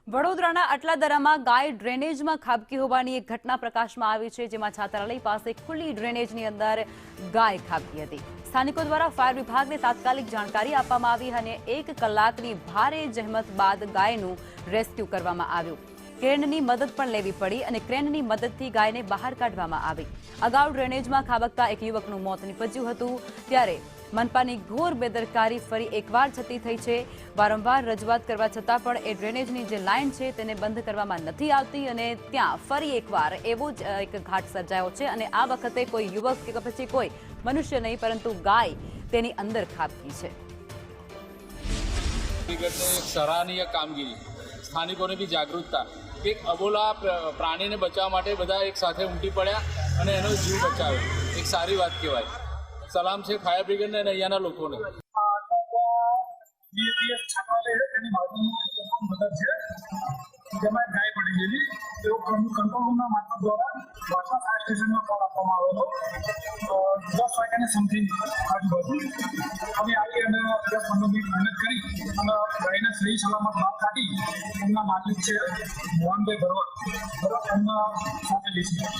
વડોદરાના અટલાદરામાં ગાય ડ્રેનેજમાં ખાબકી હોવાની એક ઘટના પ્રકાશમાં આવી છે, જેમાં છાત્રાલય પાસે ખુલ્લી ડ્રેનેજની અંદર ગાય ખાબકી હતી। સ્થાનિકો દ્વારા ફાયર વિભાગને તાત્કાલિક જાણકારી આપવામાં આવી અને 1 કલાકની ભારે જહેમત બાદ ગાયનું રેસ્ક્યુ કરવામાં આવ્યું। ક્રેનની મદદ પણ લેવી પડી અને ક્રેનની મદદથી ગાયને બહાર કાઢવામાં આવી। અગાઉ ડ્રેનેજમાં ખાબકતા એક યુવકનું મોત નીપજ્યું હતું, ત્યારે મનપાની ઘોર બેદરકારી ફરી એકવાર છતી થઈ છે। વારંવાર રજૂઆત કરવા છતાં પણ એ ડ્રેનેજની જે લાઇન છે તેને બંધ કરવામાં નથી આવતી અને ત્યાં ફરી એકવાર એવો જ એક ઘાટ સર્જાયો છે અને આ વખતે કોઈ યુવક કે પછી કોઈ મનુષ્ય નહીં, પરંતુ ગાય તેની અંદર ખાબકી છે। સરાહનીય કામગીરી, સ્થાનિકોને બી જાગૃતતા, એક અબોલા પ્રાણીને બચાવવા માટે બધા એક સાથે ઉમટી પડ્યા અને એનો જીવ બચાવ્યો, એક સારી વાત કહેવાય। સલામ છે ફાયર બ્રિગેડને અને અહીંયાના લોકોને। જેમાં ગાય પડી ગયેલી તેઓ કંટ્રોલ રૂમના માત્ર દ્વારા વાસણા ફાયર સ્ટેશનમાં કોલ આપવામાં આવેલો 10 વાગ્યાની સમથિંગ આજુબાજુ અમે આવી અને 10-15 મિનિટ મહેનત કરી અને ગાયને સહી સલામત બહાર કાઢી એમના માલિક છે મોહનભાઈ ભરવાડ એમના સાથે લઈશું।